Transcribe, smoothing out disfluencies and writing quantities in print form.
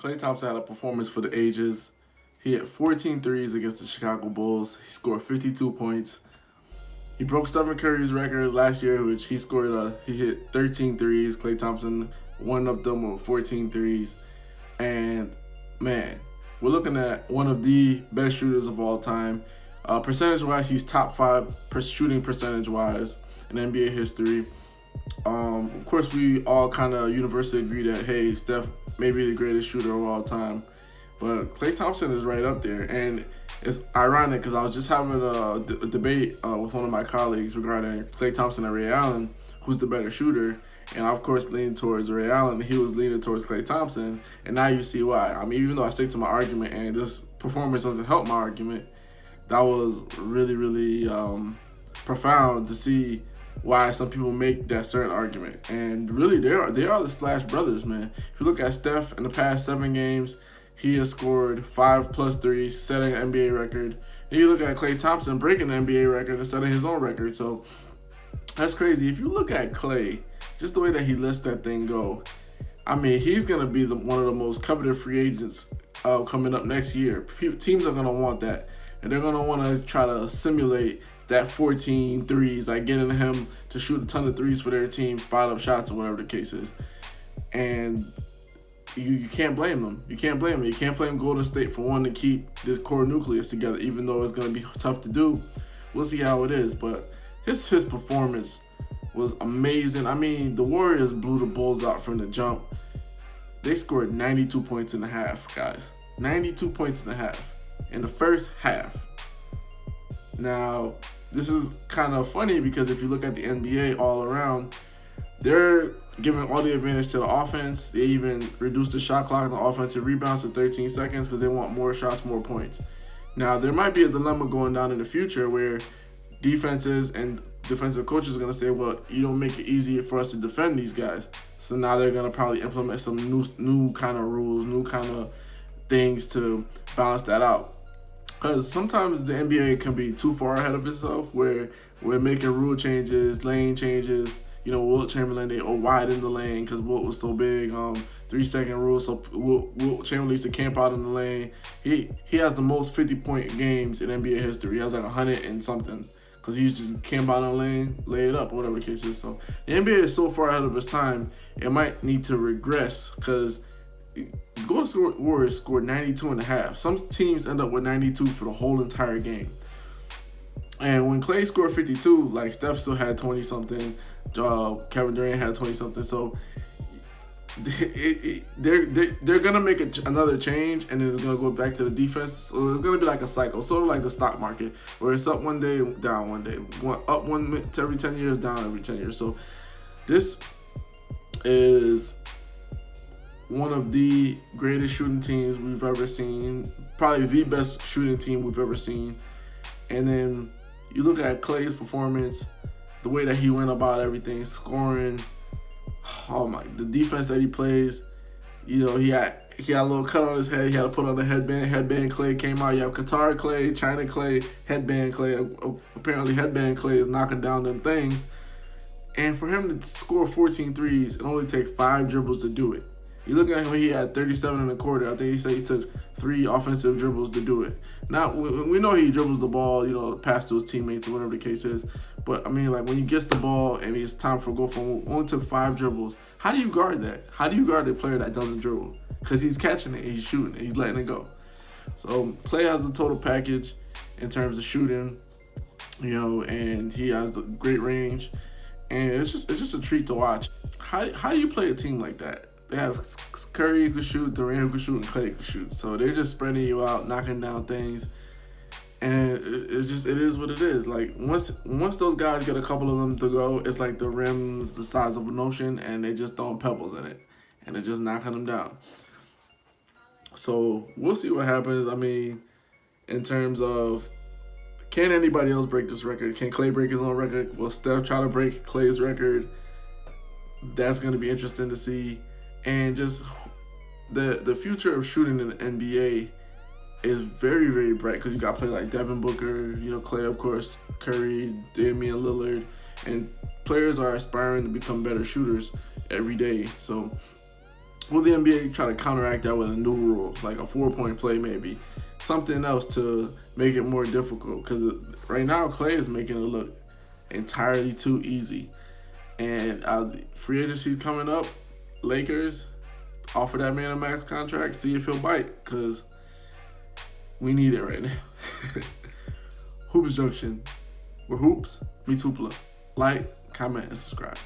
Klay Thompson had a performance for the ages. He hit 14 threes against the Chicago Bulls. He scored 52 points. He broke Stephen Curry's record last year, which he hit 13 threes. Klay Thompson one of them with 14 threes. And, man, we're looking at one of the best shooters of all time. Percentage-wise, he's top 5 shooting percentage-wise in NBA history. Of course, we all kind of universally agree that, hey, Steph may be the greatest shooter of all time. But Klay Thompson is right up there. And it's ironic because I was just having a debate with one of my colleagues regarding Klay Thompson and Ray Allen, who's the better shooter. And I, of course, leaned towards Ray Allen. He was leaning towards Klay Thompson. And now you see why. I mean, even though I stick to my argument and this performance doesn't help my argument, that was really, really profound to see why some people make that certain argument. And really, they are the Splash Brothers, man. If you look at Steph in the past 7 games, he has scored 5+ threes, setting an NBA record. And you look at Klay Thompson breaking the NBA record and setting his own record. So that's crazy. If you look at Klay, just the way that he lets that thing go, I mean, he's going to be one of the most coveted free agents coming up next year. Teams are going to want that. And they're going to want to try to simulate that 14 threes, like getting him to shoot a ton of threes for their team, spot up shots or whatever the case is. And you can't blame them. You can't blame them. You can't blame Golden State for wanting to keep this core nucleus together, even though it's going to be tough to do. We'll see how it is. But his performance was amazing. I mean, the Warriors blew the Bulls out from the jump. They scored 92 points in the half, guys. 92 points in the half. In the first half. Now, this is kind of funny because if you look at the NBA all around, they're giving all the advantage to the offense. They even reduced the shot clock and the offensive rebounds to 13 seconds because they want more shots, more points. Now, there might be a dilemma going down in the future where defenses and defensive coaches are going to say, well, you don't make it easier for us to defend these guys. So now they're going to probably implement some new kind of rules, new kind of things to balance that out. Because sometimes the NBA can be too far ahead of itself where we're making rule changes, lane changes. You know, Wilt Chamberlain, they widened the lane because Wilt was so big. 3-second rule, so Wilt Chamberlain used to camp out in the lane. He has the most 50-point games in NBA history. He has like 100 and something because he used to just camp out in the lane, lay it up, or whatever the case is. So the NBA is so far ahead of its time, it might need to regress because Golden State Warriors scored 92 and a half. Some teams end up with 92 for the whole entire game. And when Klay scored 52, like Steph still had 20-something, Kevin Durant had 20-something. So they're gonna make another change, and it's gonna go back to the defense. So it's gonna be like a cycle, sort of like the stock market, where it's up one day, down one day, up every 10 years, down every 10 years. So this is one of the greatest shooting teams we've ever seen, probably the best shooting team we've ever seen. And then you look at Klay's performance, the way that he went about everything, scoring. The defense that he plays. You know, he had a little cut on his head. He had to put on the headband. Headband Klay came out. You have Qatar Klay, China Klay, headband Klay. Apparently, headband Klay is knocking down them things. And for him to score 14 threes and only take 5 dribbles to do it. You look at him, he had 37 in the quarter. I think he said he took 3 offensive dribbles to do it. Now, we know he dribbles the ball, you know, pass to his teammates or whatever the case is. But, I mean, like, when he gets the ball and it's time for go from only took 5 dribbles, how do you guard that? How do you guard a player that doesn't dribble? Because he's catching it, he's shooting it, he's letting it go. So, Klay has the total package in terms of shooting, you know, and he has the great range. And it's just a treat to watch. How do you play a team like that? They have Curry who can shoot, Durant who can shoot, and Klay can shoot. So they're just spreading you out, knocking down things. And it is what it is. Like, once those guys get a couple of them to go, it's like the rim's the size of an ocean, and they just throwing pebbles in it. And they're just knocking them down. So we'll see what happens. I mean, in terms of, can anybody else break this record? Can Klay break his own record? Will Steph try to break Klay's record? That's going to be interesting to see. And just the future of shooting in the NBA is very, very bright because you got players like Devin Booker, you know, Klay, of course, Curry, Damian Lillard, and players are aspiring to become better shooters every day. So will the NBA try to counteract that with a new rule, like a 4-point play maybe? Something else to make it more difficult, because right now Klay is making it look entirely too easy. And free agency's coming up. Lakers, offer that man a max contract, see if he'll bite, because we need it right now. Hoops Junction, where hoops meets hoopla. Like, comment, and subscribe.